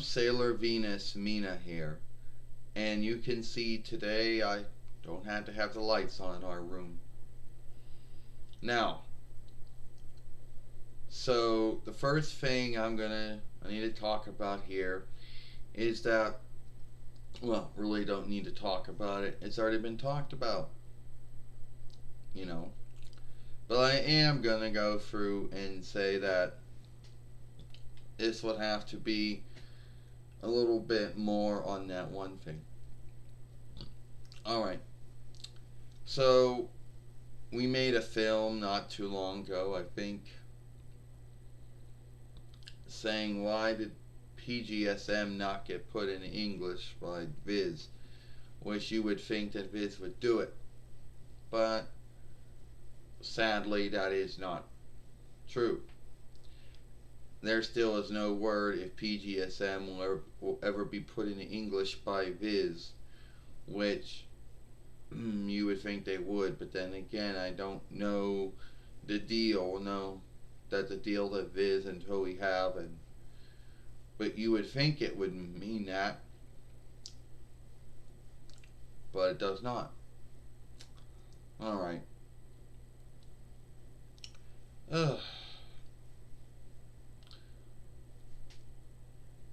Sailor Venus Mina here, and you can see today I don't have to have the lights on in our room. Now, so the first thing I need to talk about here is that, well, really don't need to talk about it. It's already been talked about, you know. But I am gonna go through and say that this would have to be a little bit more on that one thing. Alright, so we made a film not too long ago, I think, saying why did Pgsm not get put in English by Viz, which you would think that Viz would do it. But sadly, that is not true. There still is no word if Pgsm will ever be put in English by Viz, which you would think they would, but then again, I don't know the deal. No, that the deal that Viz and Toei have, but you would think it would mean that, but it does not. All right. Ugh.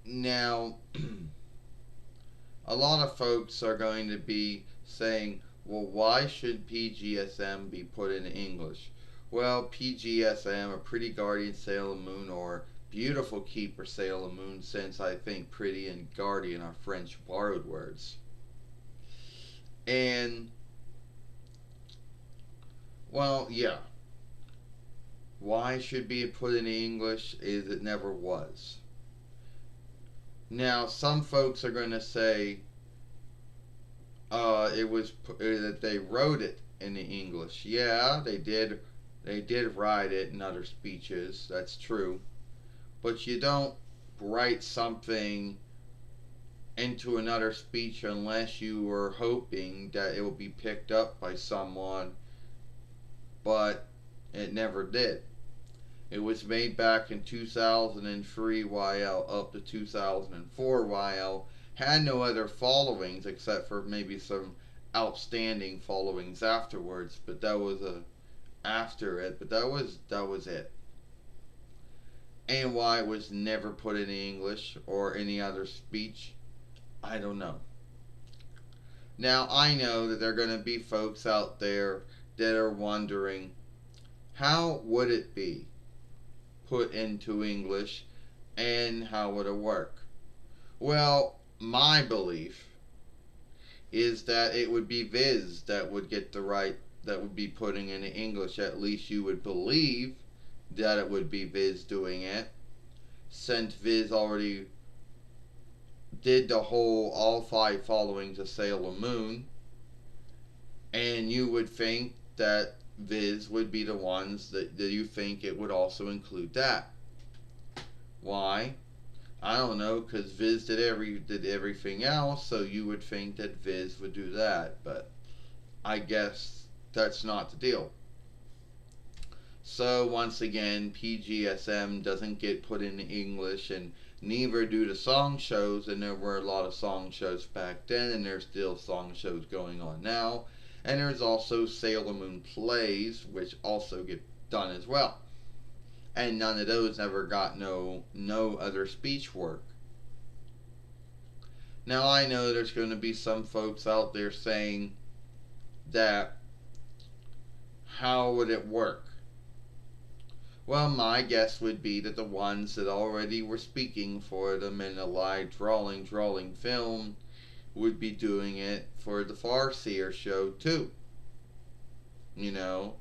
Now, a lot of folks are going to be saying, well, why should Pgsm be put in English? Well, Pgsm, a Pretty Guardian Sailor Moon, or Beautiful Keeper Sailor Moon, since I think pretty and guardian are French borrowed words. And, well, yeah. Why should be put in English is it never was. Now, some folks are going to say it was that they wrote it in English. Yeah, they did. They did write it in other speeches. That's true. But you don't write something into another speech unless you were hoping that it will be picked up by someone. But it never did. It was made back in 2003 YL up to 2004 YL. Had no other followings except for maybe some outstanding followings afterwards, but that was after it, but that was it. And why it was never put in English or any other speech, I don't know. Now, I know that there are going to be folks out there that are wondering, how would it be put into English and how would it work? Well, my belief is that it would be Viz that would get the right, that would be putting in English. At least you would believe that it would be Viz doing it, since Viz already did the whole all 5 followings of Sailor Moon, and you would think that Viz would be the ones that you think it would also include that. Why? I don't know, because Viz did everything else, so you would think that Viz would do that, but I guess that's not the deal. So once again, Pgsm doesn't get put in English, and neither do the song shows, and there were a lot of song shows back then, and there's still song shows going on now. And there's also Sailor Moon plays, which also get done as well. And none of those ever got no other speech work. Now, I know there's going to be some folks out there saying that, how would it work? Well, my guess would be that the ones that already were speaking for them in a live drawing film would be doing it for the Farseer show too. You know?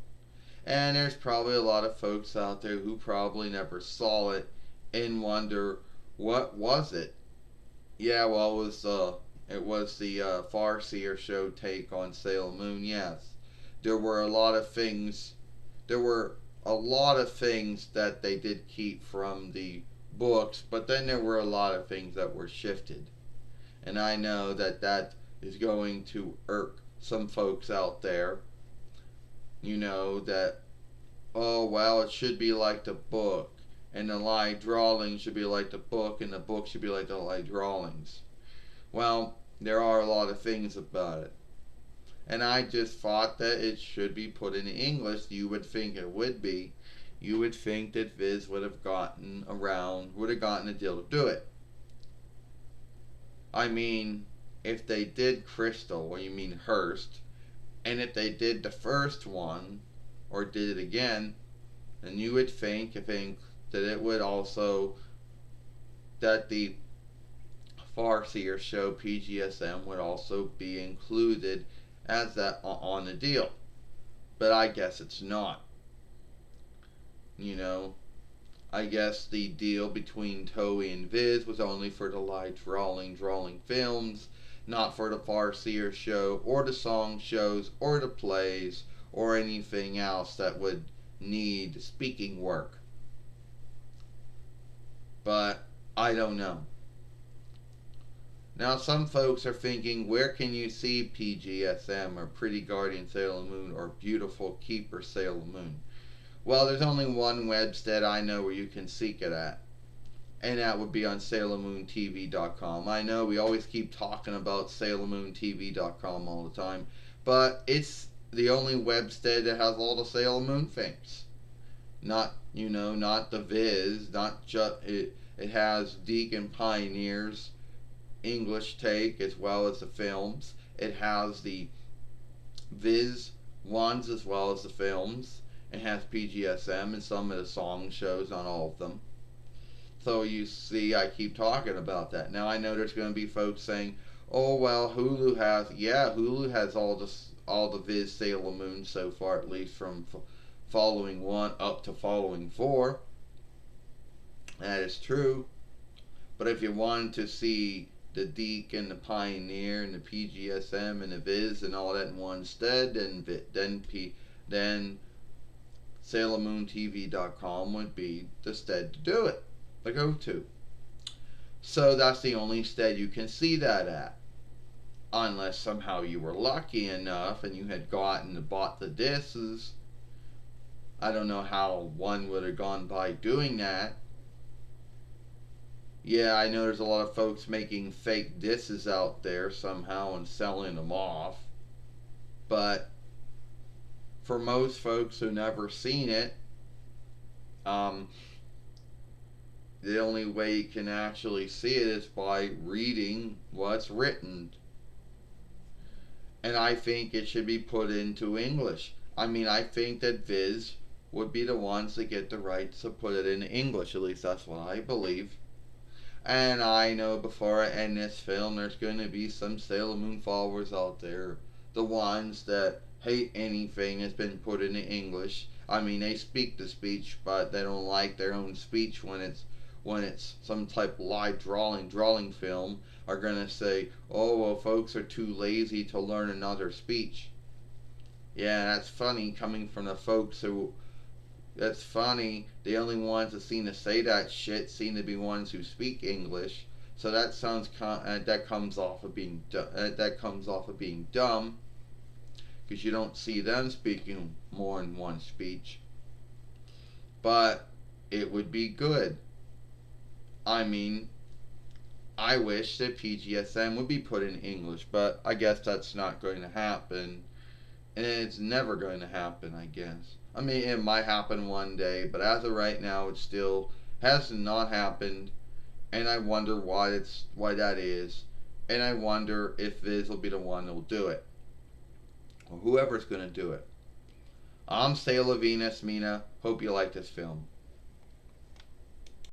And there's probably a lot of folks out there who probably never saw it and wonder, what was it? Yeah, well, it was the Farseer show take on Sailor Moon, yes. There were a lot of things that they did keep from the books, but then there were a lot of things that were shifted. And I know that is going to irk some folks out there. You know, that, oh, well, it should be like the book. and the live drawings should be like the book, and the book should be like the live drawings. Well, there are a lot of things about it. And I just thought that it should be put in English. You would think it would be. You would think that Viz would have gotten a deal to do it. I mean, if they did Crystal, or you mean Hearst, and if they did the first one, or did it again, then you would think that it would also, that the Farseer show Pgsm would also be included as that on the deal. But I guess it's not. You know, I guess the deal between Toei and Viz was only for the live drawing films, not for the Farseer show, or the song shows, or the plays, or anything else that would need speaking work. But I don't know. Now, some folks are thinking, where can you see Pgsm, or Pretty Guardian Sailor Moon, or Beautiful Keeper Sailor Moon? Well, there's only one website I know where you can seek it at, and that would be on SailorMoonTV.com. I know we always keep talking about SailorMoonTV.com all the time, but it's the only website that has all the Sailor Moon things. Not, not the Viz, not just it. It has Deke and Pioneers English take as well as the films. It has the Viz ones as well as the films. It has Pgsm and some of the song shows, not all of them. So you see, I keep talking about that. Now I know there's going to be folks saying, "Oh well, Hulu has all the Viz Sailor Moon so far, at least from following 1 up to following 4." That is true. But if you wanted to see the Deke and the Pioneer and the Pgsm and the Viz and all that in one stead, then SailorMoonTV.com would be the stead to do it, the go-to. So that's the only stead you can see that at. Unless somehow you were lucky enough and you had bought the discs. I don't know how one would have gone by doing that. Yeah, I know there's a lot of folks making fake discs out there somehow and selling them off. But for most folks who never seen it, the only way you can actually see it is by reading what's written. And I think it should be put into English. I mean, I think that Viz would be the ones that get the rights to put it in English. At least that's what I believe. And I know before I end this film, there's going to be some Sailor Moon followers out there. The ones that hate anything that's been put into English. I mean, they speak the speech, but they don't like their own speech when it's some type of live drawing film. Are going to say, "Oh, well, folks are too lazy to learn another speech." Yeah, that's funny coming from the folks who. That's funny. The only ones that seem to say that shit seem to be ones who speak English. So that that comes off of being dumb, because you don't see them speaking more than one speech. But it would be good. I mean, I wish that Pgsm would be put in English, but I guess that's not going to happen. And it's never going to happen, I guess. I mean, it might happen one day, but as of right now, it still has not happened, and I wonder why that is, and I wonder if Viz will be the one that will do it, or whoever's going to do it. I'm Sailor Venus Mina. Hope you like this film.